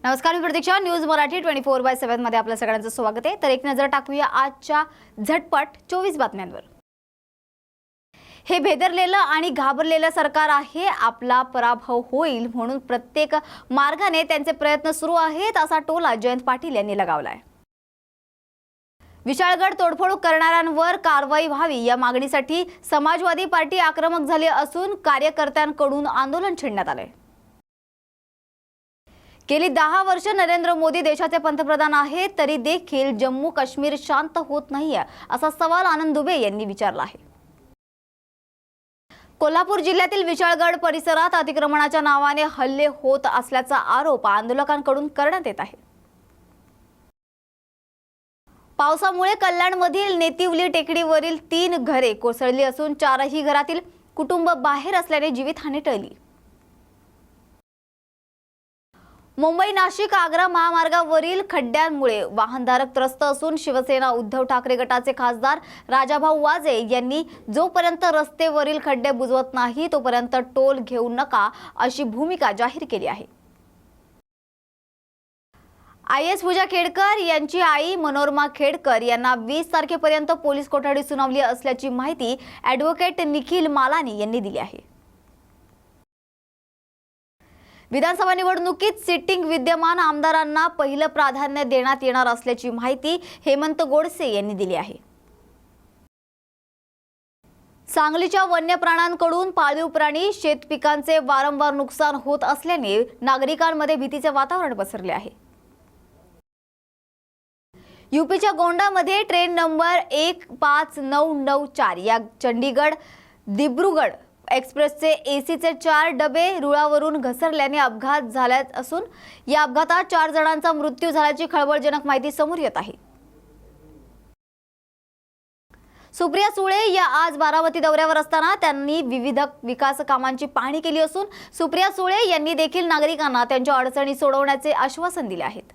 नमस्कार, मी प्रतीक्षा. न्यूज मराठी 24/7 मध्ये आपल्या सगळ्यांचं स्वागत आहे. तर एक नजर टाकूया आजच्या झटपट 24 बातम्यांवर. हे भेदरलेलं आणि घाबरलेलं सरकार आहे. आपला पराभव होईल म्हणून प्रत्येक मार्गाने त्यांचे प्रयत्न सुरू आहेत, असा टोला जयंत पाटील यांनी लगावलाय. विशाळगड तोडफोड करणाऱ्यांवर कारवाई व्हावी या मागणीसाठी समाजवादी पार्टी आक्रमक झाली असून कार्यकर्त्यांकडून आंदोलन छेडण्यात आले. गेली 10 वर्ष नरेंद्र मोदी देशाचे पंतप्रधान आहेत, तरी देखील जम्मू काश्मीर शांत होत नाहीये, असा सवाल आनंद दुबे यांनी विचारला आहे. कोल्हापूर जिल्ह्यातील विशाळगड परिसरात अतिक्रमणाच्या नावाने हल्ले होत असल्याचा आरोप आंदोलकांकडून करण्यात येत आहे. पावसामुळे कल्याणमधील नेतिवली टेकडीवरील 3 घरे कोसळली असून 4ही घरातील कुटुंब बाहेर असल्याने जीवितहानी टळली. मुंबई नाशिक आग्रा महामार्गावरील खड्ड्यांमुळे वाहनधारक त्रस्त असून शिवसेना उद्धव ठाकरे गटाचे खासदार राजाभाऊ वाजे यांनी जोपर्यंत रस्त्यावरील खड्डे बुजवत नाही तोपर्यंत टोल घेऊ नका अशी भूमिका जाहीर केली आहे. IAS पूजा खेडकर यांची आई मनोरमा खेडकर यांना 20 तारखेपर्यंत पोलीस कोठडी सुनावली असल्याची माहिती ॲडव्होकेट निखिल मालानी यांनी दिली आहे. विधानसभा निवडणुकीत सिटिंग विद्यमान आमदारांना पहिलं प्राधान्य देण्यात येणार असल्याची माहिती हेमंत गोडसे यांनी दिली आहे. सांगलीच्या वन्य प्राण्यांकडून पाळीव प्राणी शेतपिकांचे वारंवार नुकसान होत असल्याने नागरिकांमध्ये भीतीचे वातावरण पसरले आहे. यूपीच्या गोंडामध्ये ट्रेन नंबर 15994 या चंडीगड दिब्रुगड एक्सप्रेसचे एसीचे 4 डबे रुळावरून घसरल्याने अपघात झाला असून या अपघातात 4 जणांचा मृत्यू झाल्याची खळबळजनक माहिती समोर येत आहे. सुप्रिया सुळे या आज बारामती दौऱ्यावर असताना त्यांनी विविध विकास कामांची पाहणी केली असून सुप्रिया सुळे यांनी देखील नागरिकांना त्यांच्या अडचणी सोडवण्याचे आश्वासन दिले आहेत.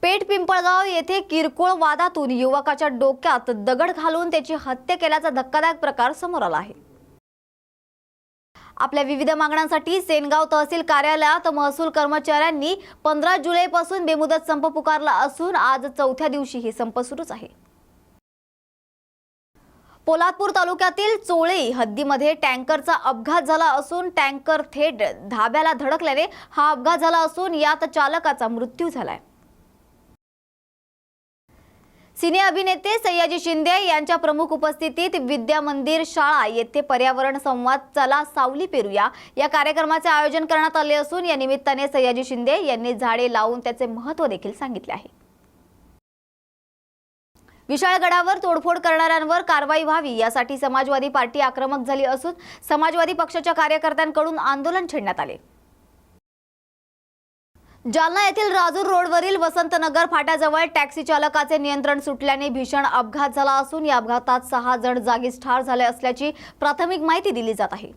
पेठ पिंपळगाव येथे किरकोळ वादातून युवकाच्या डोक्यात दगड घालून त्याची हत्या केल्याचा धक्कादायक प्रकार समोर आला आहे. आपल्या विविध मागण्यांसाठी सेनगाव तहसील कार्यालयात महसूल कर्मचाऱ्यांनी 15 जुलैपासून बेमुदत संप पुकारला असून आज 4थ्या दिवशी संप सुरूच आहे. पोलादपूर तालुक्यातील चोळे हद्दीमध्ये टँकरचा अपघात झाला असून टँकर थेट धाब्याला धडकल्याने हा अपघात झाला असून यात चालकाचा मृत्यू झालाय. सिने अभिनेते सयाजी शिंदे यांच्या प्रमुख उपस्थितीत विद्या मंदिर शाळा येथे पर्यावरण संवाद चला सावली पेरूया या कार्यक्रमाचे आयोजन करण्यात आले असून या निमित्ताने सयाजी शिंदे यांनी झाडे लावून त्याचे महत्त्व देखील सांगितले आहे. विशाळगडावर तोडफोड करणाऱ्यांवर कारवाई व्हावी यासाठी समाजवादी पार्टी आक्रमक झाली असून समाजवादी पक्षाच्या कार्यकर्त्यांकडून आंदोलन छेडण्यात आले. जालना येथील राजूर रोडवरील वसंतनगर फाट्याजवळ टॅक्सी चालकाचे नियंत्रण सुटल्याने भीषण अपघात झाला असून या अपघातात 6 जण जागीच ठार झाले असल्याची प्राथमिक माहिती दिली जात आहे.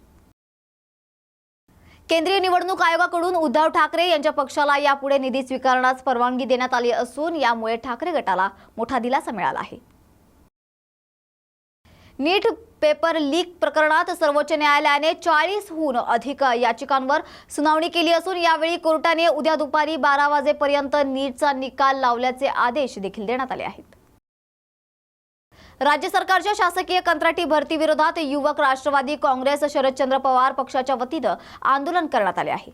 केंद्रीय निवडणूक आयोगाकडून उद्धव ठाकरे यांच्या पक्षाला यापुढे निधी स्वीकारण्यास परवानगी देण्यात आली असून यामुळे ठाकरे गटाला मोठा दिलासा मिळाला आहे. नीट पेपर लीक प्रकरणात सर्वोच्च न्यायालयाने 40हून अधिक याचिकांवर सुनावणी केली असून यावेळी कोर्टाने उद्या दुपारी 12 वाजेपर्यंत नीटचा निकाल लावल्याचे आदेश देखील देण्यात आले आहेत. राज्य सरकारच्या शासकीय कंत्राटी भरती विरोधात युवक राष्ट्रवादी काँग्रेस शरदचंद्र पवार पक्षाच्या वतीने आंदोलन करण्यात आले आहे.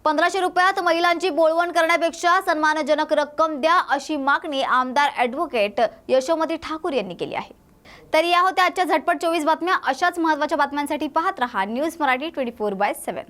1500 रुपयात महिलांची बोळवण करण्यापेक्षा सन्मानजनक रक्कम द्या अशी मागणी आमदार ॲडव्होकेट यशोमती ठाकूर यांनी केली आहे. तर या होत्या आजच्या झटपट 24 बातम्या. अशाच महत्त्वाच्या बातम्यांसाठी पाहत रहा न्यूज मराठी 24/7.